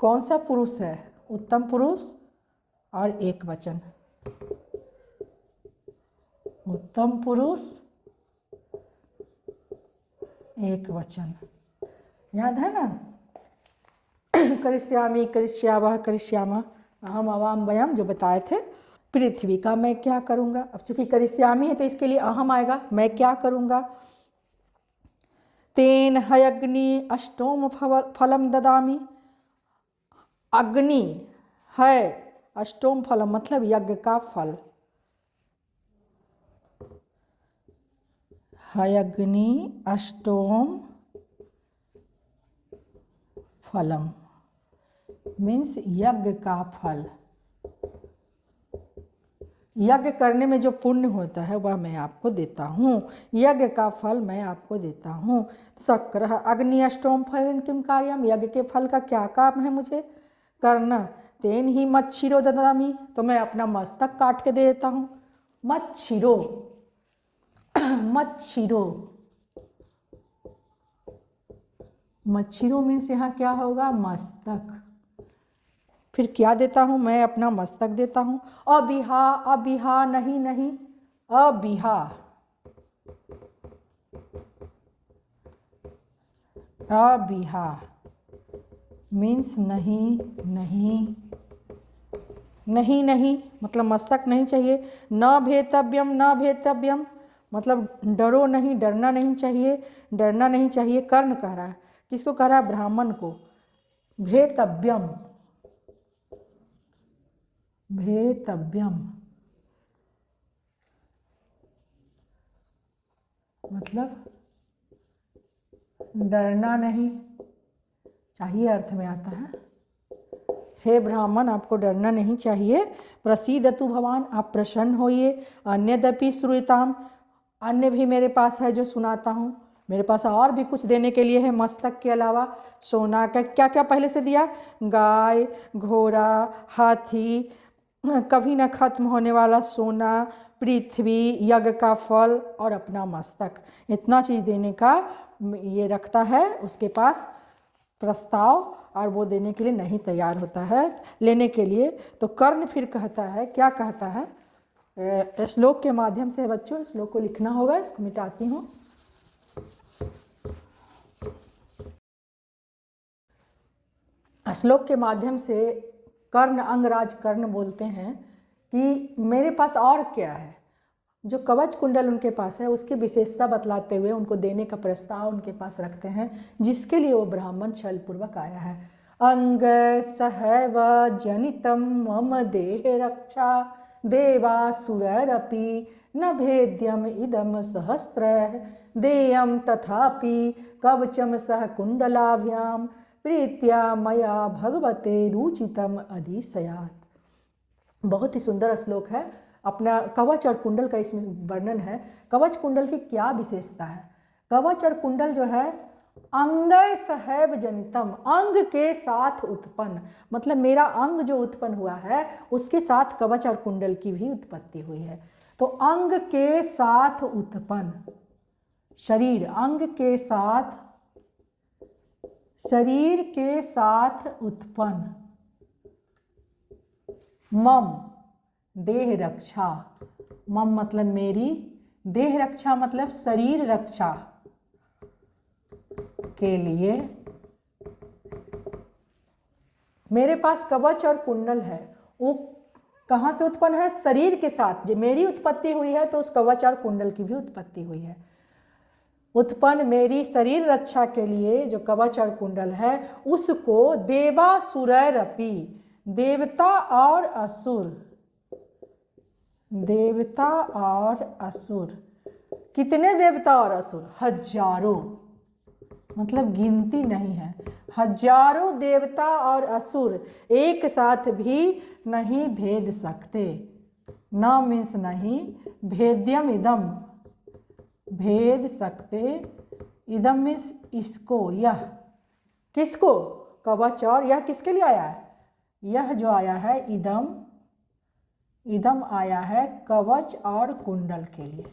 कौन सा पुरुष है, उत्तम पुरुष और एक वचन। उत्तम पुरुष एक वचन, याद है ना। करिष्यामि, करिष्यावः, करिष्यामः, अहम, अवाम, वयम जो बताए थे। पृथ्वी का मैं क्या करूँगा, अब चूंकि करिष्यामि है तो इसके लिए अहम आएगा, मैं क्या करूँगा। तेन हयग्नि अष्टोम फलम ददामी, अग्नि है अष्टोम फलम मतलब यज्ञ का फल। हयग्नि अष्टोम फलम मीन्स यज्ञ का फल। यज्ञ करने में जो पुण्य होता है वह मैं आपको देता हूँ, यज्ञ का फल मैं आपको देता हूँ। शक्रः अग्नि अष्टोम फल किम कार्यम, यज्ञ के फल का क्या काम है मुझे करना। तेन ही मच्छिरो ददामी, तो मैं अपना मस्तक काट के दे देता हूँ। मच्छिरो, मच्छिरो, मच्छिरो मीन्स यहाँ क्या होगा, मस्तक। फिर क्या देता हूँ, मैं अपना मस्तक देता हूँ। अबिहा, अबिहा नहीं नहीं, अबिहा, अबिहा मीन्स नहीं नहीं, नहीं नहीं मतलब मस्तक नहीं चाहिए। न भेतव्यम, न भेतव्यम मतलब डरो नहीं, डरना नहीं चाहिए, डरना नहीं चाहिए। कर्ण कह रहा है, किसको कह रहा है, ब्राह्मण को। भेतव्यम, भेतव्यम मतलब डरना नहीं चाहिए अर्थ में आता है। हे ब्राह्मण, आपको डरना नहीं चाहिए। प्रसीदतु भवान, आप प्रसन्न होइए। अन्यदपि श्रूयताम, अन्य भी मेरे पास है जो सुनाता हूँ। मेरे पास और भी कुछ देने के लिए है मस्तक के अलावा। सोना का क्या क्या पहले से दिया, गाय, घोड़ा, हाथी, कभी न खत्म होने वाला सोना, पृथ्वी, यज्ञ का फल और अपना मस्तक। इतना चीज़ देने का ये रखता है उसके पास प्रस्ताव, और वो देने के लिए नहीं तैयार होता है लेने के लिए। तो कर्ण फिर कहता है, क्या कहता है श्लोक के माध्यम से। बच्चों श्लोक को लिखना होगा, इसको मिटाती हूँ। श्लोक के माध्यम से कर्ण, अंगराज कर्ण बोलते हैं कि मेरे पास और क्या है। जो कवच कुंडल उनके पास है उसकी विशेषता बतलाते हुए उनको देने का प्रस्ताव उनके पास रखते हैं, जिसके लिए वो ब्राह्मण छलपूर्वक आया है। अंग सहैव जनितम मम देह रक्षा देवासुरैरपि न भेद्यम इदम सहस्त्र देयम तथापि कवचम सह कुंडलाभ्याम प्रीत्या मया भगवते रुचितम अधिशयात्। बहुत ही सुंदर श्लोक है। अपना कवच और कुंडल का इसमें वर्णन है। कवच कुंडल की क्या विशेषता है। कवच और कुंडल जो है अंगय सहैव जनितम, अंग के साथ उत्पन्न, मतलब मेरा अंग जो उत्पन्न हुआ है उसके साथ कवच और कुंडल की भी उत्पत्ति हुई है। तो अंग के साथ उत्पन्न, शरीर, अंग के साथ, शरीर के साथ उत्पन्न, मम देह रक्षा, मम मतलब मेरी, देह रक्षा मतलब शरीर रक्षा के लिए मेरे पास कवच और कुंडल है। वो कहाँ से उत्पन्न है, शरीर के साथ। जो मेरी उत्पत्ति हुई है तो उस कवच और कुंडल की भी उत्पत्ति हुई है। उत्पन्न मेरी शरीर रक्षा के लिए जो कवच और कुंडल है उसको देवासुरैरपि, देवता और असुर, देवता और असुर, कितने देवता और असुर, हजारों, मतलब गिनती नहीं है। हजारों देवता और असुर एक साथ भी नहीं भेद सकते। न मीन्स नहीं, भेद्यम इदम, भेद सकते, इदम मीन्स इसको, यह, किसको, कवच, और यह किसके लिए आया है, यह जो आया है इदम, इदम आया है कवच और कुंडल के लिए।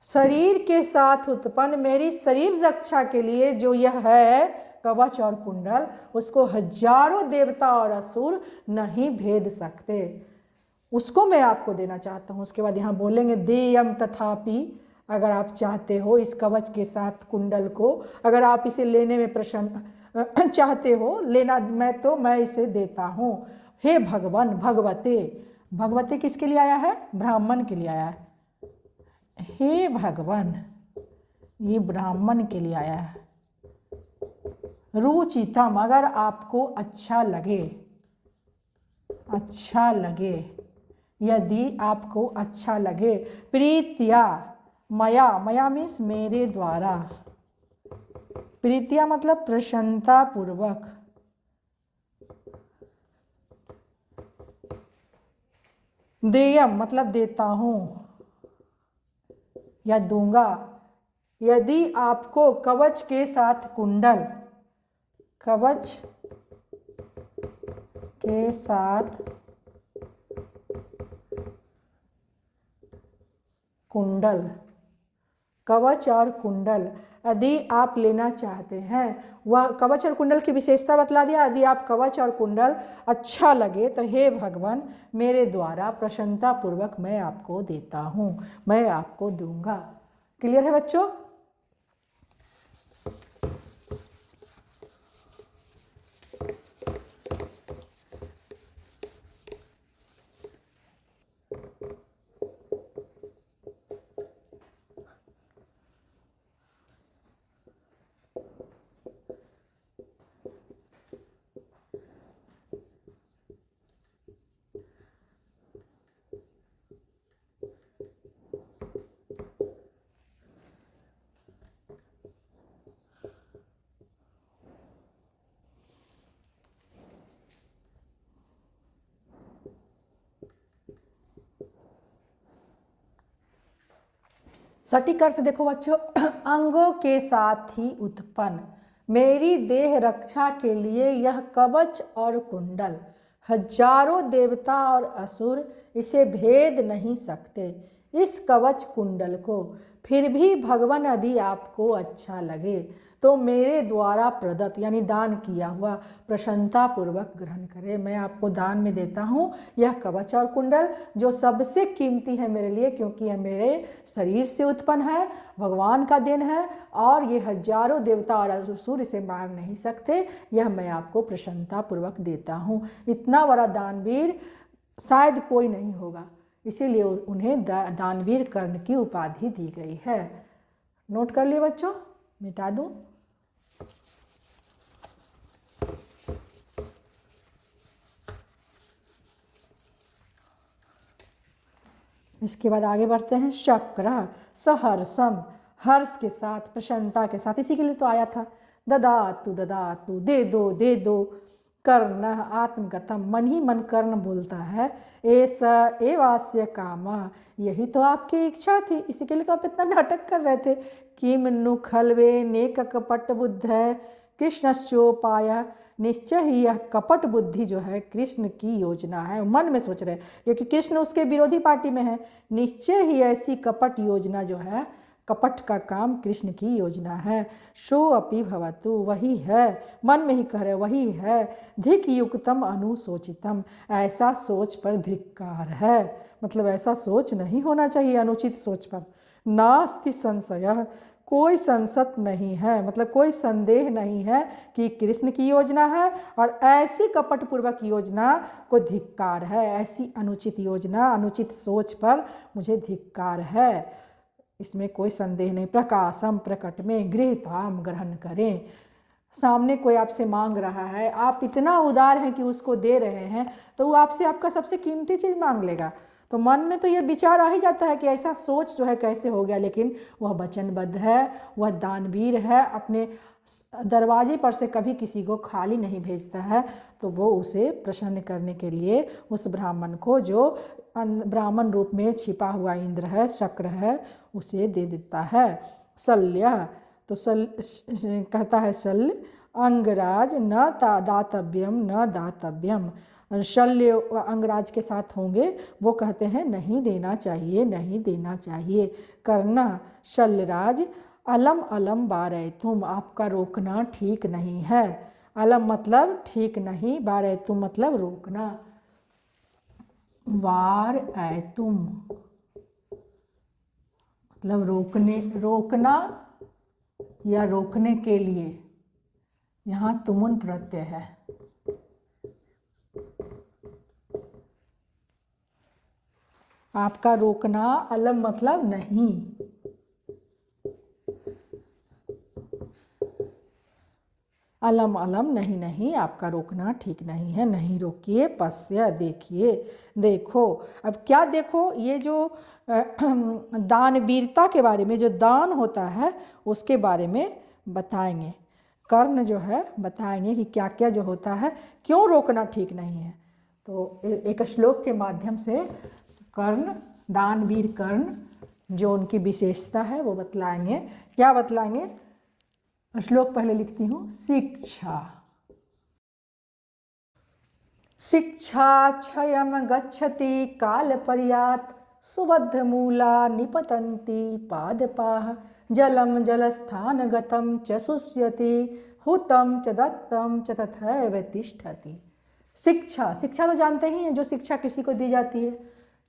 शरीर के साथ उत्पन्न मेरी शरीर रक्षा के लिए जो यह है कवच और कुंडल, उसको हजारों देवता और असुर नहीं भेद सकते। उसको मैं आपको देना चाहता हूँ। उसके बाद यहाँ बोलेंगे देयम तथापि, अगर आप चाहते हो इस कवच के साथ कुंडल को, अगर आप इसे लेने में प्रसन्न चाहते हो लेना, मैं इसे देता हूँ। हे भगवान, भगवते, भगवते किसके लिए आया है, ब्राह्मण के लिए आया है। हे भगवान, ये ब्राह्मण के लिए आया है। रुचितम, अगर आपको अच्छा लगे, अच्छा लगे, यदि आपको अच्छा लगे, प्रीत्या मया, मया मीन्स मेरे द्वारा, प्रीत्या मतलब प्रसन्नता पूर्वक, देयम मतलब देता हूँ या दूंगा, यदि आपको कवच के साथ कुंडल, कवच के साथ कुंडल, कवच और कुंडल यदि आप लेना चाहते हैं, वह कवच और कुंडल की विशेषता बतला दिया। यदि आप कवच और कुंडल अच्छा लगे तो हे भगवान, मेरे द्वारा प्रसन्नता पूर्वक मैं आपको देता हूँ, मैं आपको दूंगा। क्लियर है बच्चों। सटीक अर्थ देखो बच्चों, अंगों के साथ ही उत्पन्न, मेरी देह रक्षा के लिए यह कवच और कुंडल, हजारों देवता और असुर इसे भेद नहीं सकते इस कवच कुंडल को। फिर भी भगवान यदि आपको अच्छा लगे तो मेरे द्वारा प्रदत्त यानी दान किया हुआ प्रसन्नता पूर्वक ग्रहण करें। मैं आपको दान में देता हूँ यह कवच और कुंडल, जो सबसे कीमती है मेरे लिए, क्योंकि यह मेरे शरीर से उत्पन्न है, भगवान का देन है, और ये हजारों देवता और असुर इसे मार नहीं सकते। यह मैं आपको प्रसन्नता पूर्वक देता हूँ। इतना बड़ा दानवीर शायद कोई नहीं होगा, इसीलिए उन्हें दानवीर कर्ण की उपाधि दी गई है। नोट कर लिए बच्चों, मिटा दूं। इसके बाद आगे बढ़ते हैं। शक्र सहर्षम, हर्ष के साथ, प्रसन्नता के साथ, इसी के लिए तो आया था। ददातु ददातु, दे दो दे दो। कर्ण आत्मगतम, मन ही मन कर्ण बोलता है। ऐसा एवास्य कामा, यही तो आपकी इच्छा थी, इसी के लिए तो आप इतना नाटक कर रहे थे। किम नु खलवे नेक कपट बुद्ध है कृष्णश्चोपाय, निश्चय ही यह कपट बुद्धि जो है कृष्ण की योजना है। मन में सोच रहे, क्योंकि कृष्ण उसके विरोधी पार्टी में है। निश्चय ही ऐसी कपट योजना जो है, कपट का काम कृष्ण की योजना है। शो अपि भवतु, वही है, मन में ही कह रहे वही है। धिक युक्तम अनुशोचितम, ऐसा सोच पर धिक्कार है, मतलब ऐसा सोच नहीं होना चाहिए, अनुचित सोच पर। नास्ति संशय, कोई संशय नहीं है, मतलब कोई संदेह नहीं है कि कृष्ण की योजना है, और ऐसी कपटपूर्वक योजना को धिक्कार है। ऐसी अनुचित योजना, अनुचित सोच पर मुझे धिक्कार है, इसमें कोई संदेह नहीं। प्रकाशम, प्रकट में, गृहताम, ग्रहण करें। सामने कोई आपसे मांग रहा है, आप इतना उदार हैं कि उसको दे रहे हैं, तो वो आपसे आपका सबसे कीमती चीज़ मांग लेगा। तो मन में तो ये विचार आ ही जाता है कि ऐसा सोच जो है कैसे हो गया, लेकिन वह वचनबद्ध है, वह दानवीर है, अपने दरवाजे पर से कभी किसी को खाली नहीं भेजता है। तो वो उसे प्रसन्न करने के लिए उस ब्राह्मण को, जो ब्राह्मण रूप में छिपा हुआ इंद्र है, शक्र है, उसे दे देता है। शल्य, तो कहता है शल्य, अंगराज न दातव्यम न दातव्यम, शल्य अंगराज के साथ होंगे, वो कहते हैं नहीं देना चाहिए, नहीं देना चाहिए। कर्ण शल्यराज, अलम अलम बारे तुम, आपका रोकना ठीक नहीं है। अलम मतलब ठीक नहीं, बारे तुम मतलब रोकना। वार ऐ तुम मतलब रोकना या रोकने के लिए, यहाँ तुमुन प्रत्यय है। आपका रोकना, अलम मतलब नहीं, अलम अलम नहीं नहीं, आपका रोकना ठीक नहीं है, नहीं रोकिए। पश्य, देखिए, देखो। अब क्या देखो, ये जो दानवीरता के बारे में, जो दान होता है उसके बारे में बताएंगे। कर्ण जो है बताएंगे कि क्या क्या जो होता है, क्यों रोकना ठीक नहीं है। तो एक श्लोक के माध्यम से कर्ण, दानवीर कर्ण, जो उनकी विशेषता है वो बतलाएंगे। क्या बतलाएंगे? श्लोक पहले लिखती हूँ। शिक्षा शिक्षा क्षयम गच्छति काल पर्यात, सुबद्ध मूला निपतन्ति पादपाः, जलम जलस्थान गतम च शुष्यति, हुतम च दत्तम च तथैव तिष्ठति। शिक्षा, शिक्षा तो जानते ही हैं, जो शिक्षा किसी को दी जाती है।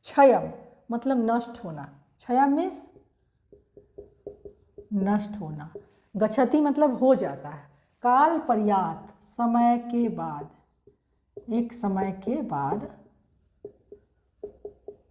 क्षयम मतलब नष्ट होना, क्षय मीन्स नष्ट होना, गच्छति मतलब हो जाता है, काल पर्यात समय के बाद, एक समय के बाद।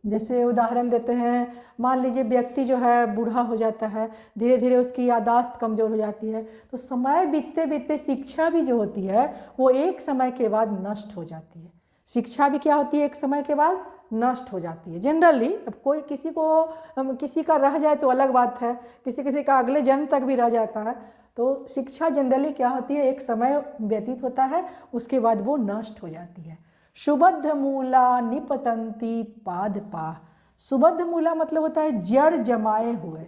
जैसे उदाहरण देते हैं, मान लीजिए व्यक्ति जो है बूढ़ा हो जाता है, धीरे धीरे उसकी याददाश्त कमज़ोर हो जाती है, तो समय बीतते बीतते शिक्षा भी जो होती है वो एक समय के बाद नष्ट हो जाती है। शिक्षा भी क्या होती है, एक समय के बाद नष्ट हो जाती है जनरली। अब कोई किसी का रह जाए तो अलग बात है, किसी का अगले जन्म तक भी रह जाता है। तो शिक्षा जनरली क्या होती है, एक समय व्यतीत होता है, उसके बाद वो नष्ट हो जाती है। सुबद्ध मूला निपतंती पादपाः, सुबद्ध मूला मतलब होता है जड़ जमाए हुए,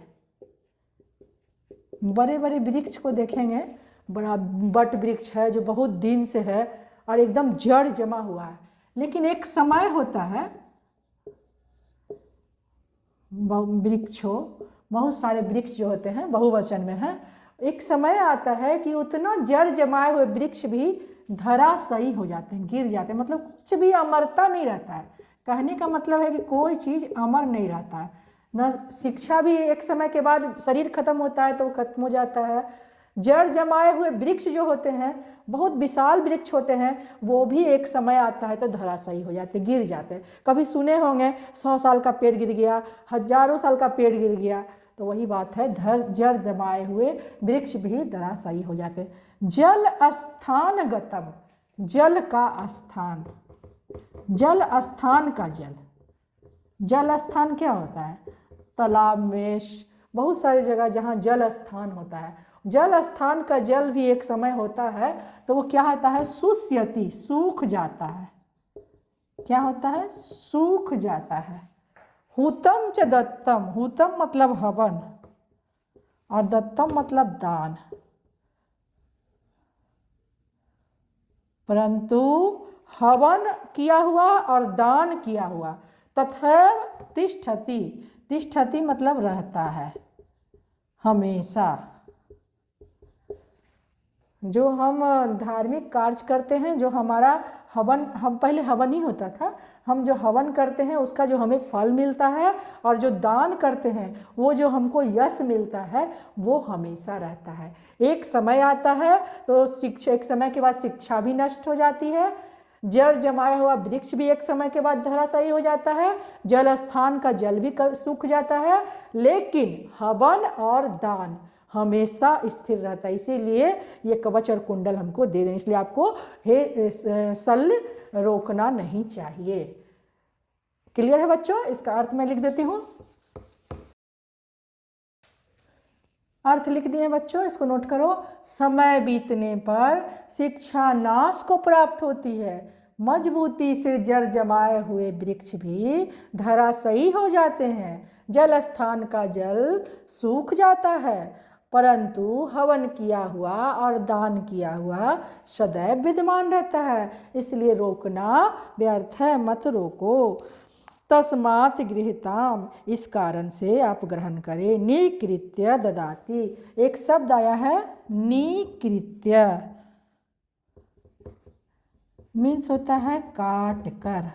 बड़े बड़े वृक्ष को देखेंगे, बड़ा बट वृक्ष है जो बहुत दिन से है और एकदम जड़ जमा हुआ है, लेकिन एक समय होता है, वृक्षों बहुत सारे वृक्ष जो होते हैं बहुवचन में है, एक समय आता है कि उतना जड़ जमाए हुए वृक्ष भी धराशायी हो जाते हैं, गिर जाते हैं। मतलब कुछ भी अमरता नहीं रहता है। कहने का मतलब है कि कोई चीज़ अमर नहीं रहता है। न शिक्षा भी एक समय के बाद शरीर खत्म होता है तो वो खत्म हो जाता है। जड़ जमाए हुए वृक्ष जो होते हैं, बहुत विशाल वृक्ष होते हैं, वो भी एक समय आता है तो धराशायी हो जाते, गिर जाते हैं। कभी सुने होंगे 100 साल का पेड़ गिर गया, हजारों साल का पेड़ गिर गया, तो वही बात है, जड़ जमाए हुए वृक्ष भी धराशायी हो जाते हैं। जल स्थान गतम, जल का स्थान, जल स्थान का जल, जल स्थान क्या होता है? तालाब में, बहुत सारी जगह जहाँ जल स्थान होता है, जल स्थान का जल भी एक समय होता है तो वो क्या होता है? शुष्यति, सूख जाता है। क्या होता है? सूख जाता है। हुतम च दत्तम, हुतम मतलब हवन और दत्तम मतलब दान, परंतु हवन किया हुआ और दान किया हुआ, तथैव तिष्ठति, तिष्ठति मतलब रहता है हमेशा। जो हम धार्मिक कार्य करते हैं, जो हमारा हवन, हम पहले हवन ही होता था, हम जो हवन करते हैं उसका जो हमें फल मिलता है, और जो दान करते हैं वो जो हमको यश मिलता है वो हमेशा रहता है। एक समय आता है तो शिक्षा, एक समय के बाद शिक्षा भी नष्ट हो जाती है, जड़ जमाया हुआ वृक्ष भी एक समय के बाद धराशायी हो जाता है, जल स्थान का जल भी सूख जाता है, लेकिन हवन और दान हमेशा स्थिर रहता है। इसीलिए ये कवच और कुंडल हमको दे दें, इसलिए आपको शल्य रोकना नहीं चाहिए। क्लियर है बच्चों? इसका अर्थ मैं लिख देती हूँ। अर्थ लिख दिए बच्चों, इसको नोट करो। समय बीतने पर शिक्षा नाश को प्राप्त होती है, मजबूती से जड़ जमाए हुए वृक्ष भी धराशायी हो जाते हैं, जल स्थान का जल सूख जाता है, परंतु हवन किया हुआ और दान किया हुआ सदैव विद्यमान रहता है। इसलिए रोकना व्यर्थ है, मत रोको। तस्मात् गृहीताम, इस कारण से आप ग्रहण करें। निकृत्य ददाति, एक शब्द आया है निकृत्य, मीन्स होता है काट कर।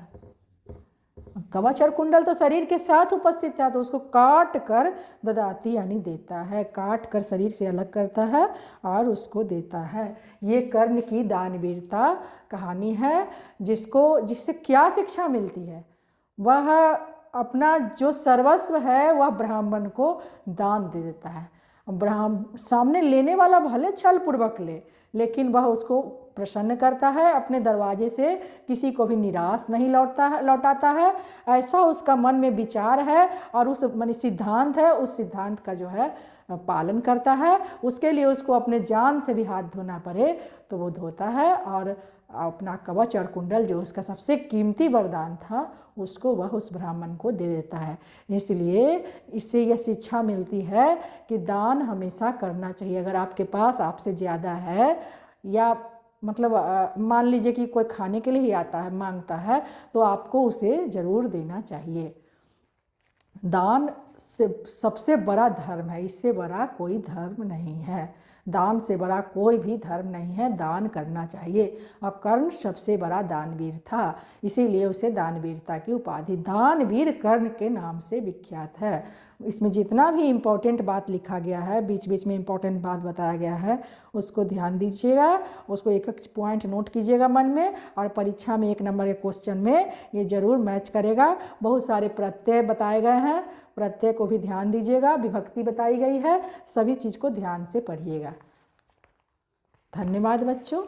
कवच और कुंडल तो शरीर के साथ उपस्थित था, तो उसको काट कर ददाती यानी देता है, काट कर शरीर से अलग करता है और उसको देता है। ये कर्ण की दानवीरता कहानी है, जिससे क्या शिक्षा मिलती है? वह अपना जो सर्वस्व है वह ब्राह्मण को दान दे देता है। सामने लेने वाला भले छल पूर्वक ले, लेकिन वह उसको प्रसन्न करता है, अपने दरवाजे से किसी को भी निराश नहीं लौटाता है। ऐसा उसका मन में विचार है और उस माने सिद्धांत है, उस सिद्धांत का जो है पालन करता है। उसके लिए उसको अपने जान से भी हाथ धोना पड़े तो वो धोता है, और अपना कवच और कुंडल जो उसका सबसे कीमती वरदान था उसको वह उस ब्राह्मण को दे देता है। इसलिए इससे यह शिक्षा मिलती है कि दान हमेशा करना चाहिए। अगर आपके पास आपसे ज़्यादा है, या मतलब मान लीजिए कि कोई खाने के लिए ही आता है, मांगता है, तो आपको उसे ज़रूर देना चाहिए। दान से सबसे बड़ा धर्म है, इससे बड़ा कोई धर्म नहीं है। दान से बड़ा कोई भी धर्म नहीं है, दान करना चाहिए। और कर्ण सबसे बड़ा दानवीर था, इसीलिए उसे दानवीरता की उपाधि दानवीर कर्ण के नाम से विख्यात है। इसमें जितना भी इम्पोर्टेंट बात लिखा गया है, बीच बीच में इम्पोर्टेंट बात बताया गया है, उसको ध्यान दीजिएगा, उसको एक एक पॉइंट नोट कीजिएगा मन में, और परीक्षा में 1 नंबर के क्वेश्चन में ये जरूर मैच करेगा। बहुत सारे प्रत्यय बताए गए हैं, प्रत्यय को भी ध्यान दीजिएगा, विभक्ति बताई गई है, सभी चीज़ को ध्यान से पढ़िएगा। धन्यवाद बच्चों।